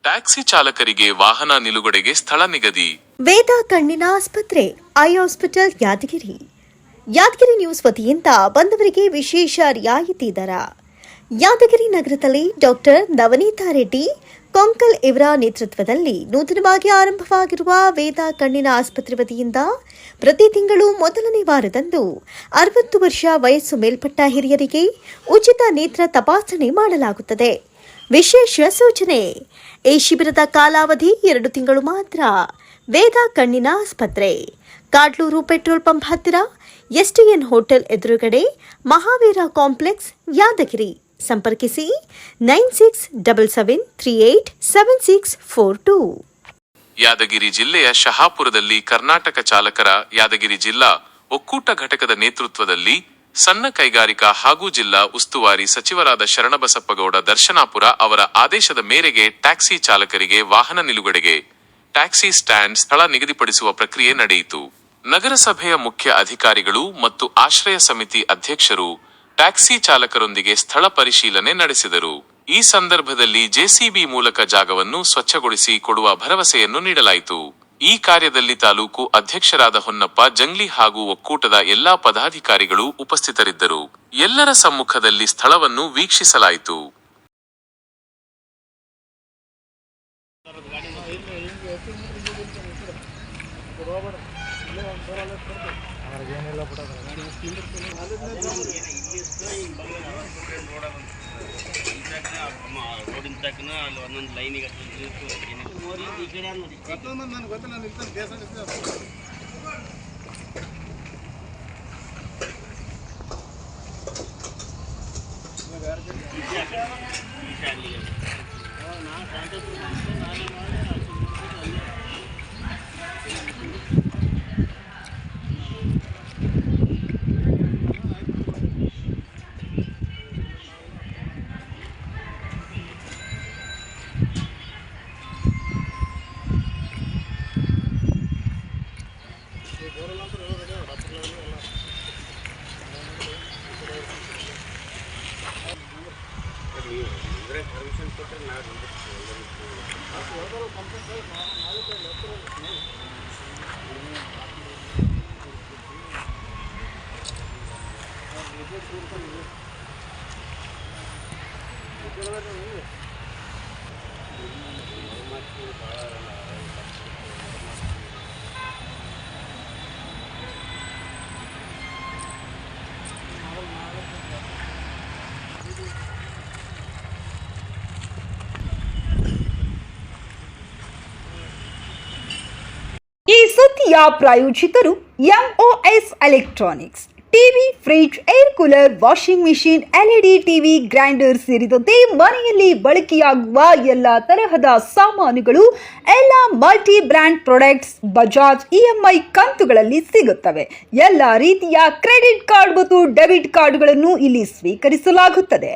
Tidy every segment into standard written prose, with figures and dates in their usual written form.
Taxi ಚಾಲಕರಿಗೆ ವಾಹನ ನಿಲುಗಡೆಗೆ ಸ್ಥಳ ನಿಗದಿ. ವೇದ ಕಣ್ಣಿನ ಆಸ್ಪತ್ರೆ eye hospital Yadgir. Yadgir news ವತಿಯಿಂದ ಬಂದವರಿಗೆ ವಿಶೇಷ ರಿಯಾಯಿತಿ ದರ. ಯಾದಗಿರಿ ನಗರದಲ್ಲಿ ಡಾಕ್ಟರ್ ನವನೀತಾ ರೆಡ್ಡಿ ಕೊಂಕಲ್ ಇವರ ನೇತೃತ್ವದಲ್ಲಿ ನೂತನವಾಗಿ ಆರಂಭವಾಗಿರುವ ವೇದ ಕಣ್ಣಿನ ಆಸ್ಪತ್ರೆ ವತಿಯಿಂದ ಪ್ರತಿ ತಿಂಗಳು ಮೊದಲನೇ ವಾರದಂದು 60 ವರ್ಷ ವಯಸ್ಸು ಮೇಲ್ಪಟ್ಟ ಹಿರಿಯರಿಗೆ ಉಚಿತ ನೇತ್ರ ತಪಾಸಣೆ ಮಾಡಲಾಗುತ್ತದೆ. ವಿಶೇಷ ಸೂಚನೆ: ಈ ಶಿಬಿರದ ಕಾಲಾವಧಿ 2 ತಿಂಗಳು ಮಾತ್ರ. ವೇದ ಕಣ್ಣಿನ ಆಸ್ಪತ್ರೆ, ಕಾಡ್ಲೂರು ಪೆಟ್ರೋಲ್ ಪಂಪ್ ಹತ್ತಿರ, ಎಸ್ಟಿಎನ್ ಹೋಟೆಲ್ ಎದುರುಗಡೆ, ಮಹಾವೀರ ಕಾಂಪ್ಲೆಕ್ಸ್, ಯಾದಗಿರಿ. ಸಂಪರ್ಕಿಸಿ 9677387642. ಯಾದಗಿರಿ ಜಿಲ್ಲೆಯ ಶಹಾಪುರದಲ್ಲಿ ಕರ್ನಾಟಕ ಚಾಲಕರ ಯಾದಗಿರಿ ಜಿಲ್ಲಾ ಒಕ್ಕೂಟ ಘಟಕದ ನೇತೃತ್ವದಲ್ಲಿ ಸಣ್ಣ ಕೈಗಾರಿಕಾ ಹಾಗೂ ಜಿಲ್ಲಾ ಉಸ್ತುವಾರಿ ಸಚಿವರಾದ ಶರಣಬಸಪ್ಪಗೌಡ ದರ್ಶನಾಪುರ ಅವರ ಆದೇಶದ ಮೇರೆಗೆ ಟ್ಯಾಕ್ಸಿ ಚಾಲಕರಿಗೆ ವಾಹನ ನಿಲುಗಡೆಗೆ ಟ್ಯಾಕ್ಸಿ ಸ್ಟ್ಯಾಂಡ್ ಸ್ಥಳ ನಿಗದಿಪಡಿಸುವ ಪ್ರಕ್ರಿಯೆ ನಡೆಯಿತು. ನಗರಸಭೆಯ ಮುಖ್ಯ ಅಧಿಕಾರಿಗಳು ಮತ್ತು ಆಶ್ರಯ ಸಮಿತಿ ಅಧ್ಯಕ್ಷರು ಟ್ಯಾಕ್ಸಿ ಚಾಲಕರೊಂದಿಗೆ ಸ್ಥಳ ಪರಿಶೀಲನೆ ನಡೆಸಿದರು. ಈ ಸಂದರ್ಭದಲ್ಲಿ ಜೆಸಿಬಿ ಮೂಲಕ ಜಾಗವನ್ನು ಸ್ವಚ್ಛಗೊಳಿಸಿ ಕೊಡುವ ಭರವಸೆಯನ್ನು ನೀಡಲಾಯಿತು. ಈ ಕಾರ್ಯದಲ್ಲಿ ತಾಲೂಕು ಅಧ್ಯಕ್ಷರಾದ ಹೊನ್ನಪ್ಪ ಜಂಗ್ಲಿ ಹಾಗೂ ಒಕ್ಕೂಟದ ಎಲ್ಲಾ ಪದಾಧಿಕಾರಿಗಳು ಉಪಸ್ಥಿತರಿದ್ದರು. ಎಲ್ಲರ ಸಮ್ಮುಖದಲ್ಲಿ ಸ್ಥಳವನ್ನು ವೀಕ್ಷಿಸಲಾಯಿತು. ಅಲ್ಲಿ ಒಂದೊಂದು ಲೈನಿಗೆ ಈ ಕಡೆ ನೋಡಿ ನನಗೆ ಗೊತ್ತಿಲ್ಲ, ನಾನು ಇರ್ತೇನೆ ದೇಶ ಪರ್ಮಿಷನ್ ಕೊಟ್ಟರೆ ಈ ಸುದ್ದಿಯ ಪ್ರಾಯೋಜಕರು MOS electronics. TV, fridge, air cooler, washing machine, LED TV, grinder ಸೇರಿದಂತೆ ಮನೆಯಲ್ಲಿ ಬಳಕೆಯಾಗುವ ಎಲ್ಲ ತರಹದ ಸಾಮಾನುಗಳು, ಎಲ್ಲ multi brand products Bajaj EMI ಕಂತುಗಳಲ್ಲಿ ಸಿಗುತ್ತವೆ. ಎಲ್ಲ ರೀತಿಯ ಕ್ರೆಡಿಟ್ ಕಾರ್ಡ್ ಮತ್ತು ಡೆಬಿಟ್ ಕಾರ್ಡ್ಗಳನ್ನು ಇಲ್ಲಿ ಸ್ವೀಕರಿಸಲಾಗುತ್ತದೆ.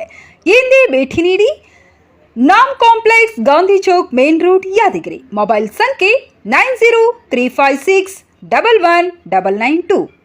ಹಿಂದೆ ಭೇಟಿ ನೀಡಿ. ನಾಮ್ complex, Gandhi Chowk, main road, Yadgiri. Mobile ಸಂಖ್ಯೆ 9035611992.